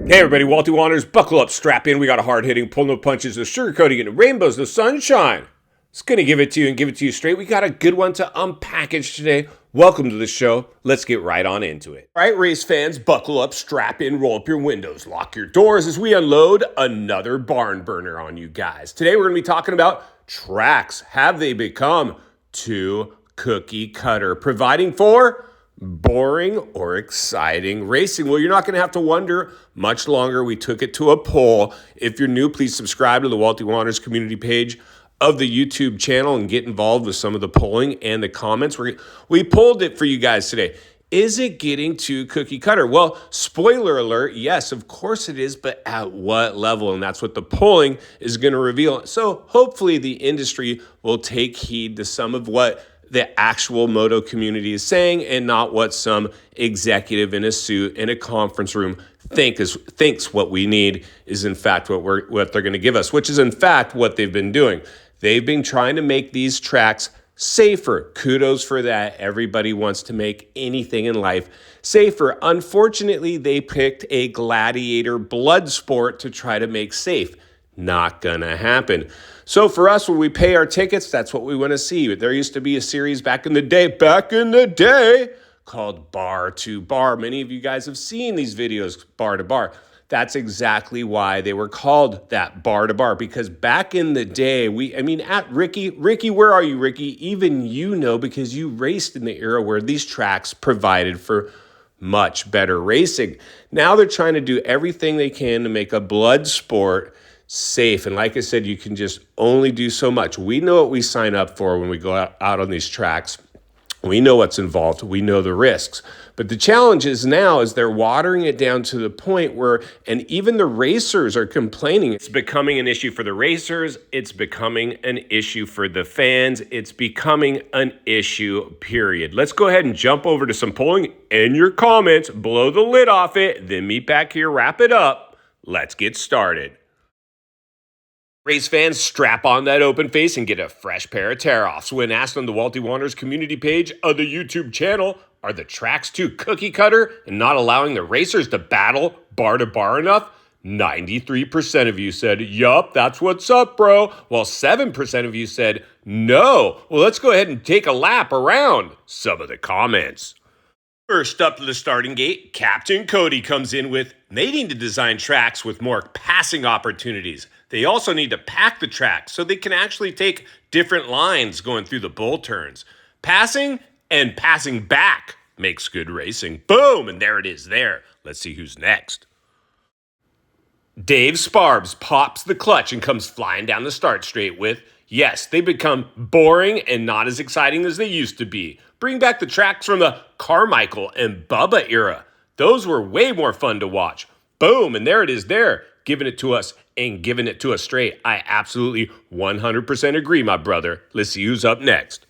Hey everybody, Walty Wanderers, buckle up, strap in. We got a hard-hitting, pull no punches, the sugarcoating, and rainbows, the sunshine. It's going to give it to you and give it to you straight. We got a good one to unpackage today. Welcome to the show. Let's get right on into it. All right, race fans, buckle up, strap in, roll up your windows, lock your doors as we unload another barn burner on you guys. Today we're going to be talking about tracks. Have they become too cookie cutter, providing for boring or exciting racing? Well, you're not going to have to wonder much longer. We took it to a poll. If you're new, please subscribe to the Walty Wanderers community page of the YouTube channel and get involved with some of the polling and the comments. We polled it for you guys today. Is it getting too cookie cutter? Well, spoiler alert, yes, of course it is, but at what level? And that's what the polling is going to reveal. So hopefully the industry will take heed to some of what the actual moto community is saying and not what some executive in a suit in a conference room thinks what we need is in fact what they're going to give us, which is in fact what they've been doing. They've been trying to make these tracks safer. Kudos for that. Everybody wants to make anything in life safer. Unfortunately, they picked a gladiator blood sport to try to make safe. Not gonna happen. So for us, when we pay our tickets, that's what we want to see. There used to be a series back in the day, called Bar to Bar. Many of you guys have seen these videos, Bar to Bar. That's exactly why they were called that, Bar to Bar, because back in the day, at Ricky, where are you, Ricky? Even you know, because you raced in the era where these tracks provided for much better racing. Now they're trying to do everything they can to make a blood sport safe. And like I said, you can just only do so much. We know what we sign up for when we go out on these tracks. We know what's involved. We know the risks. But the challenge is now is they're watering it down to the point where, and even the racers are complaining. It's becoming an issue for the racers. It's becoming an issue for the fans. It's becoming an issue, period. Let's go ahead and jump over to some polling and your comments. Blow the lid off it. Then meet back here, wrap it up. Let's get started. Race fans, strap on that open face and get a fresh pair of tear-offs. When asked on the Walty Wanderers community page of the YouTube channel, are the tracks too cookie cutter and not allowing the racers to battle bar to bar enough? 93% of you said, yup, that's what's up, bro. While 7% of you said, no. Well, let's go ahead and take a lap around some of the comments. First up to the starting gate, Captain Cody comes in with, they need to design tracks with more passing opportunities. They also need to pack the track so they can actually take different lines going through the bull turns. Passing and passing back makes good racing. Boom, and there it is there. Let's see who's next. Dave Sparbs pops the clutch and comes flying down the start straight with, yes, they become boring and not as exciting as they used to be. Bring back the tracks from the Carmichael and Bubba era. Those were way more fun to watch. Boom, and there it is there, giving it to us and giving it to us straight. I absolutely 100% agree, my brother. Let's see who's up next.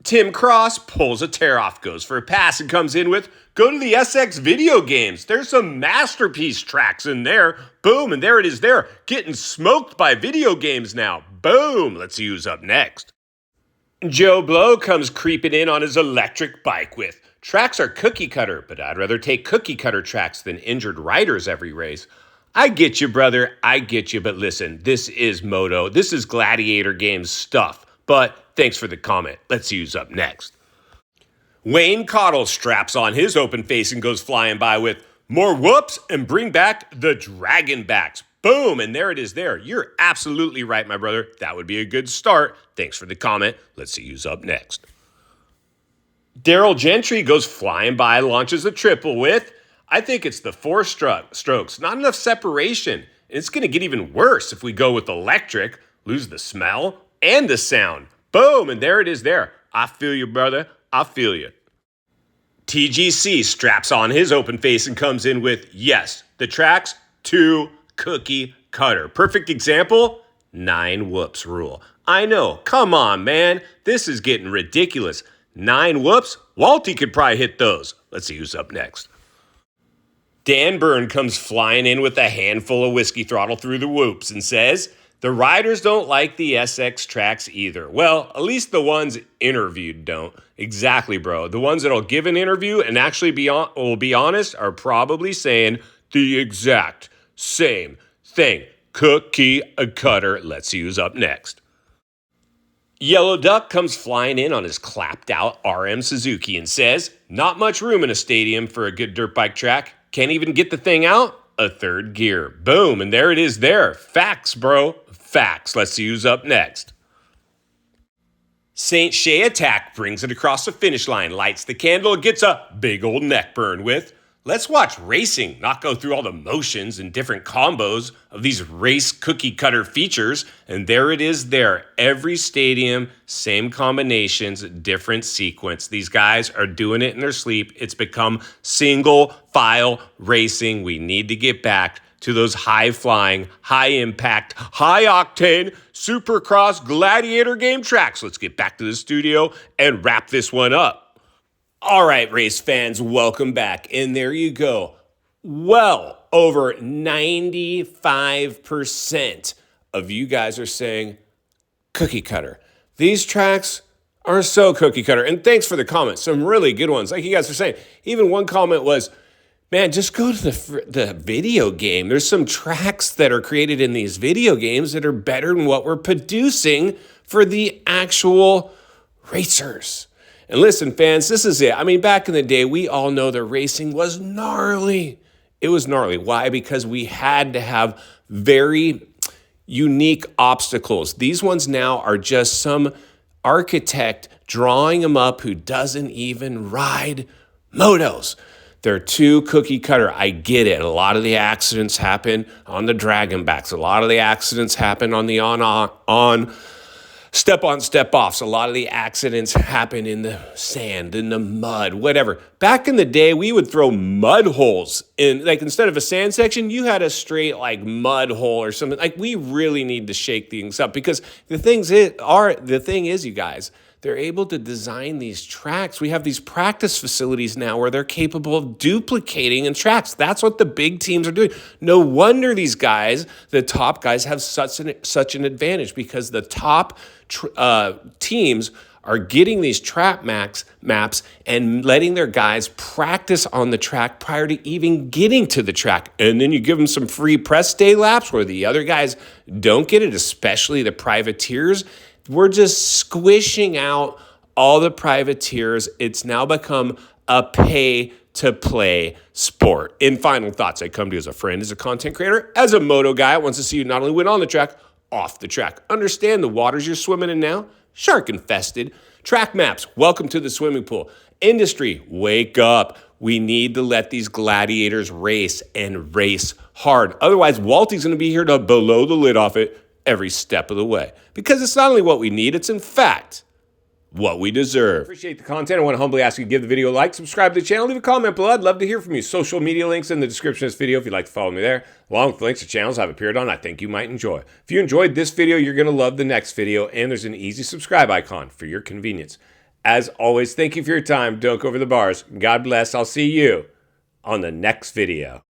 Tim Cross pulls a tear-off, goes for a pass, and comes in with, go to the SX video games. There's some masterpiece tracks in there. Boom, and there it is there, getting smoked by video games now. Boom, let's see who's up next. Joe Blow comes creeping in on his electric bike with, tracks are cookie cutter, but I'd rather take cookie cutter tracks than injured riders every race. I get you, brother. I get you. But listen, this is moto. This is gladiator games stuff. But thanks for the comment. Let's see who's up next. Wayne Cottle straps on his open face and goes flying by with more whoops and bring back the dragon backs. Boom. And there it is there. You're absolutely right, my brother. That would be a good start. Thanks for the comment. Let's see who's up next. Daryl Gentry goes flying by, launches a triple with, I think it's the four strokes. Not enough separation. And it's going to get even worse if we go with electric, lose the smell and the sound. Boom, and there it is there. I feel you, brother. I feel you. TGC straps on his open face and comes in with, yes, the track's too cookie cutter. Perfect example, 9 whoops rule. I know, come on, man. This is getting ridiculous. 9 whoops? Walty could probably hit those. Let's see who's up next. Dan Byrne comes flying in with a handful of whiskey throttle through the whoops and says, the riders don't like the SX tracks either. Well, at least the ones interviewed don't. Exactly, bro. The ones that'll give an interview and actually will be honest are probably saying, the exact same thing. Cookie cutter. Let's see who's up next. Yellow Duck comes flying in on his clapped out RM Suzuki and says, not much room in a stadium for a good dirt bike track. Can't even get the thing out? A third gear. Boom, and there it is there. Facts, bro. Facts. Let's see who's up next. St. Shea Attack brings it across the finish line, lights the candle, and gets a big old neck burn with, let's watch racing, not go through all the motions and different combos of these race cookie cutter features. And there it is there. Every stadium, same combinations, different sequence. These guys are doing it in their sleep. It's become single file racing. We need to get back to those high-flying, high-impact, high-octane, supercross gladiator game tracks. Let's get back to the studio and wrap this one up. All right, race fans, welcome back. And there you go. Well, over 95% of you guys are saying cookie cutter. These tracks are so cookie cutter. And thanks for the comments. Some really good ones. Like you guys are saying, even one comment was, man, just go to the video game. There's some tracks that are created in these video games that are better than what we're producing for the actual racers. And listen, fans, this is it. I mean, back in the day, we all know the racing was gnarly. It was gnarly. Why? Because we had to have very unique obstacles. These ones now are just some architect drawing them up who doesn't even ride motos. They're too cookie cutter. I get it. A lot of the accidents happen on the dragon backs. A lot of the accidents happen on the on step-on, step-offs. A lot of the accidents happen in the sand, in the mud, whatever. Back in the day, we would throw mud holes in, like instead of a sand section, you had a straight like mud hole or something. Like we really need to shake things up because the thing is, you guys, they're able to design these tracks. We have these practice facilities now where they're capable of duplicating in tracks. That's what the big teams are doing. No wonder these guys, the top guys, have such an advantage because the top teams are getting these track maps and letting their guys practice on the track prior to even getting to the track. And then you give them some free press day laps where the other guys don't get it, especially the privateers. We're just squishing out all the privateers. It's now become a pay-to-play sport. In final thoughts, I come to you as a friend, as a content creator, as a moto guy. I want to see you not only win on the track, off the track. Understand the waters you're swimming in now, shark-infested. Track maps, welcome to the swimming pool. Industry, wake up. We need to let these gladiators race and race hard. Otherwise, Walty's going to be here to blow the lid off it every step of the way. Because it's not only what we need, it's in fact what we deserve. Appreciate the content. I want to humbly ask you to give the video a like, subscribe to the channel, leave a comment below. I'd love to hear from you. Social media links in the description of this video if you'd like to follow me there, along with links to channels I've appeared on I think you might enjoy. If you enjoyed this video, you're going to love the next video, and there's an easy subscribe icon for your convenience. As always, thank you for your time. Don't go over the bars. God bless. I'll see you on the next video.